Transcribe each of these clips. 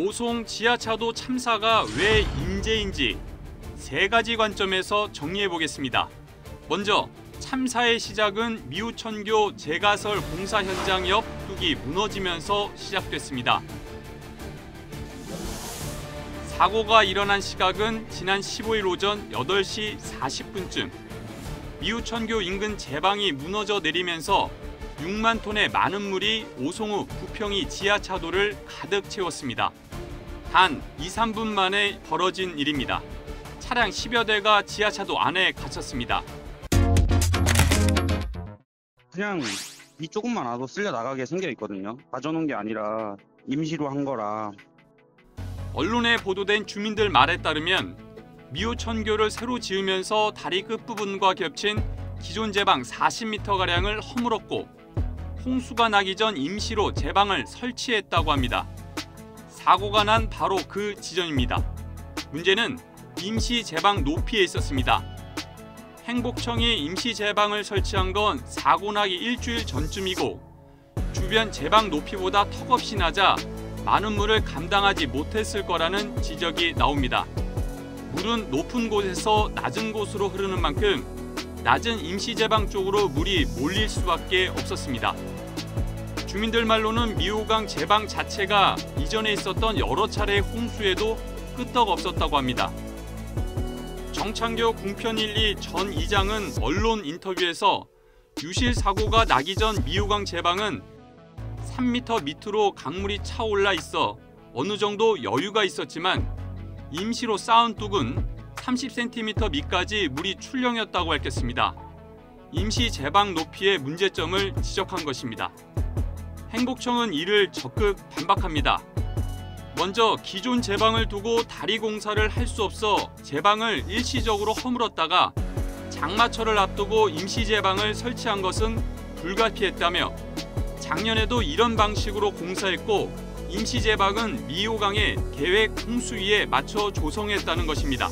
오송 지하차도 참사가 왜 인재인지 세 가지 관점에서 정리해 보겠습니다. 먼저 참사의 시작은 미우천교 제가설 공사 현장 옆 뚝이 무너지면서 시작됐습니다. 사고가 일어난 시각은 지난 15일 오전 8시 40분쯤 미우천교 인근 제방이 무너져 내리면서 6만 톤의 많은 물이 오송읍 부평이 지하차도를 가득 채웠습니다. 단 2~3분 만에 벌어진 일입니다. 차량 10여 대가 지하차도 안에 갇혔습니다. 그냥 이 조금만 와도 쓸려 나가게 생겨 있거든요. 가져놓은 게 아니라 임시로 한 거라. 언론에 보도된 주민들 말에 따르면 미우천교를 새로 지으면서 다리 끝부분과 겹친 기존 제방 40m가량을 허물었고 홍수가 나기 전 임시로 제방을 설치했다고 합니다. 사고가 난 바로 그 지점입니다. 문제는 임시 제방 높이에 있었습니다. 행복청이 임시 제방을 설치한 건 사고 나기 일주일 전쯤이고 주변 제방 높이보다 턱없이 낮아 많은 물을 감당하지 못했을 거라는 지적이 나옵니다. 물은 높은 곳에서 낮은 곳으로 흐르는 만큼 낮은 임시 제방 쪽으로 물이 몰릴 수밖에 없었습니다. 주민들 말로는 미호강 제방 자체가 이전에 있었던 여러 차례의 홍수에도 끄떡없었다고 합니다. 정창교 궁편 1리 전 이장은 언론 인터뷰에서 유실 사고가 나기 전 미호강 제방은 3m 밑으로 강물이 차올라 있어 어느 정도 여유가 있었지만 임시로 쌓은 뚝은 30cm 밑까지 물이 출렁였다고 밝혔습니다. 임시 제방 높이의 문제점을 지적한 것입니다. 행복청은 이를 적극 반박합니다. 먼저 기존 제방을 두고 다리 공사를 할 수 없어 제방을 일시적으로 허물었다가 장마철을 앞두고 임시 제방을 설치한 것은 불가피했다며 작년에도 이런 방식으로 공사했고 임시 제방은 미호강의 계획 홍수위에 맞춰 조성했다는 것입니다.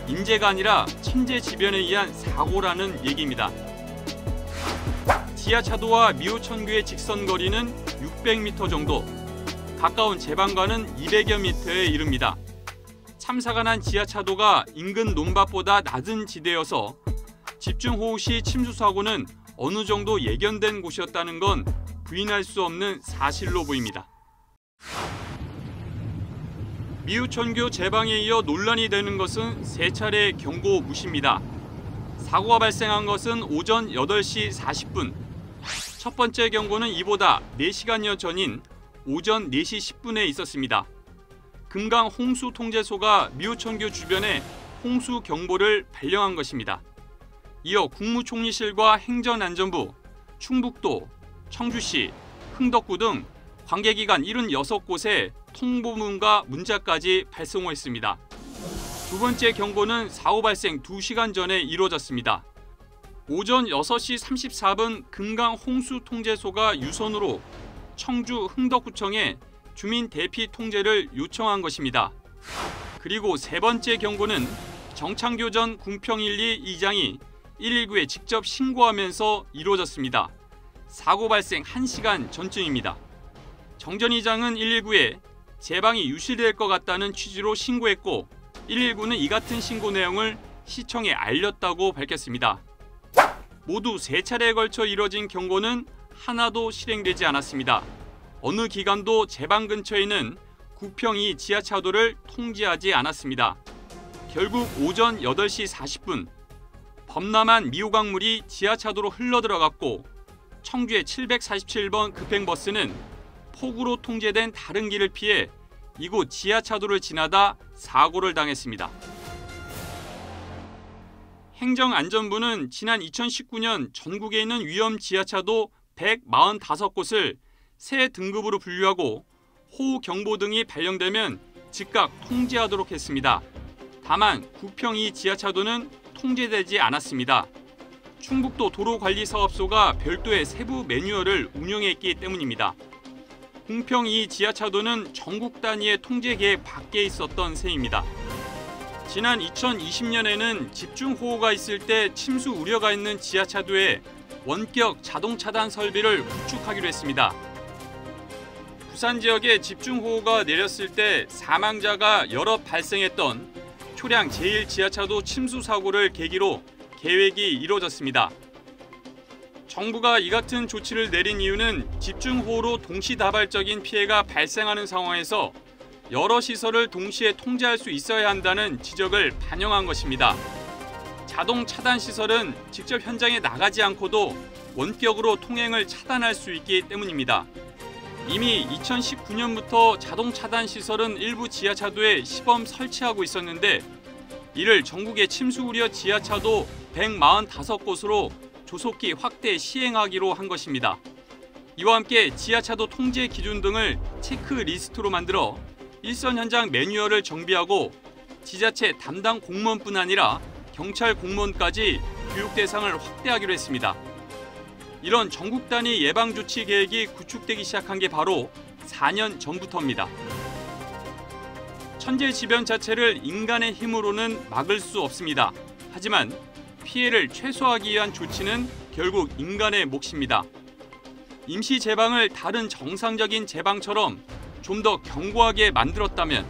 인재가 아니라 천재지변에 의한 사고라는 얘기입니다. 지하차도와 미우천교의 직선 거리는 600m 정도, 가까운 제방과는 200여 미터에 이릅니다. 참사가 난 지하차도가 인근 논밭보다 낮은 지대여서 집중호우 시 침수 사고는 어느 정도 예견된 곳이었다는 건 부인할 수 없는 사실로 보입니다. 미우천교 제방에 이어 논란이 되는 것은 세 차례의 경고 무시입니다. 사고가 발생한 것은 오전 8시 40분. 첫 번째 경고는 이보다 4시간여 전인 오전 4시 10분에 있었습니다. 금강 홍수통제소가 미우천교 주변에 홍수 경보를 발령한 것입니다. 이어 국무총리실과 행전안전부, 충북도, 청주시, 흥덕구 등 관계기관 76곳에 통보문과 문자까지 발송했습니다. 두 번째 경고는 사고 발생 2시간 전에 이루어졌습니다. 오전 6시 34분 금강 홍수통제소가 유선으로 청주 흥덕구청에 주민 대피 통제를 요청한 것입니다. 그리고 세 번째 경고는 정창교 전 궁평 1리 이장이 119에 직접 신고하면서 이루어졌습니다. 사고 발생 1시간 전쯤입니다. 정 전 이장은 119에 제방이 유실될 것 같다는 취지로 신고했고 119는 이 같은 신고 내용을 시청에 알렸다고 밝혔습니다. 모두 세 차례에 걸쳐 이뤄진 경고는 하나도 실행되지 않았습니다. 어느 기관도 제방 근처에 있는 구평2 지하차도를 통제하지 않았습니다. 결국 오전 8시 40분 범람한 미호강물이 지하차도로 흘러들어갔고 청주의 747번 급행버스는 폭우로 통제된 다른 길을 피해 이곳 지하차도를 지나다 사고를 당했습니다. 행정안전부는 지난 2019년 전국에 있는 위험 지하차도 145곳을 새 등급으로 분류하고 호우경보 등이 발령되면 즉각 통제하도록 했습니다. 다만 구평2 지하차도는 통제되지 않았습니다. 충북도 도로관리사업소가 별도의 세부 매뉴얼을 운영했기 때문입니다. 궁평2 지하차도는 전국 단위의 통제 계획 밖에 있었던 셈입니다. 지난 2020년에는 집중호우가 있을 때 침수 우려가 있는 지하차도에 원격 자동 차단 설비를 구축하기로 했습니다. 부산 지역에 집중호우가 내렸을 때 사망자가 여러 발생했던 초량 제1지하차도 침수 사고를 계기로 계획이 이뤄졌습니다. 정부가 이 같은 조치를 내린 이유는 집중호우로 동시다발적인 피해가 발생하는 상황에서 여러 시설을 동시에 통제할 수 있어야 한다는 지적을 반영한 것입니다. 자동 차단 시설은 직접 현장에 나가지 않고도 원격으로 통행을 차단할 수 있기 때문입니다. 이미 2019년부터 자동 차단 시설은 일부 지하차도에 시범 설치하고 있었는데 이를 전국의 침수 우려 지하차도 145곳으로 조속히 확대 시행하기로 한 것입니다. 이와 함께 지하차도 통제 기준 등을 체크리스트로 만들어 일선 현장 매뉴얼을 정비하고 지자체 담당 공무원뿐 아니라 경찰 공무원까지 교육 대상을 확대하기로 했습니다. 이런 전국 단위 예방 조치 계획이 구축되기 시작한 게 바로 4년 전부터입니다. 천재지변 자체를 인간의 힘으로는 막을 수 없습니다. 하지만 피해를 최소화하기 위한 조치는 결국 인간의 몫입니다. 임시 제방을 다른 정상적인 제방처럼 좀 더 견고하게 만들었다면,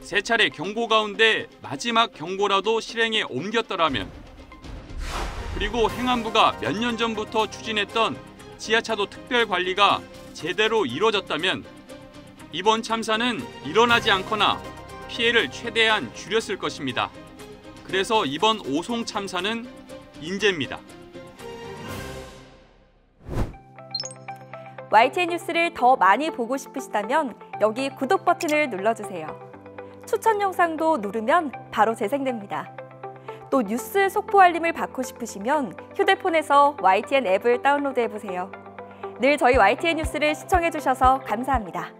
세 차례 경고 가운데 마지막 경고라도 실행에 옮겼더라면, 그리고 행안부가 몇 년 전부터 추진했던 지하차도 특별관리가 제대로 이루어졌다면 이번 참사는 일어나지 않거나 피해를 최대한 줄였을 것입니다. 그래서 이번 오송 참사는 인재입니다. YTN 뉴스를 더 많이 보고 싶으시다면 여기 구독 버튼을 눌러주세요. 추천 영상도 누르면 바로 재생됩니다. 또 뉴스 속보 알림을 받고 싶으시면 휴대폰에서 YTN 앱을 다운로드해보세요. 늘 저희 YTN 뉴스를 시청해주셔서 감사합니다.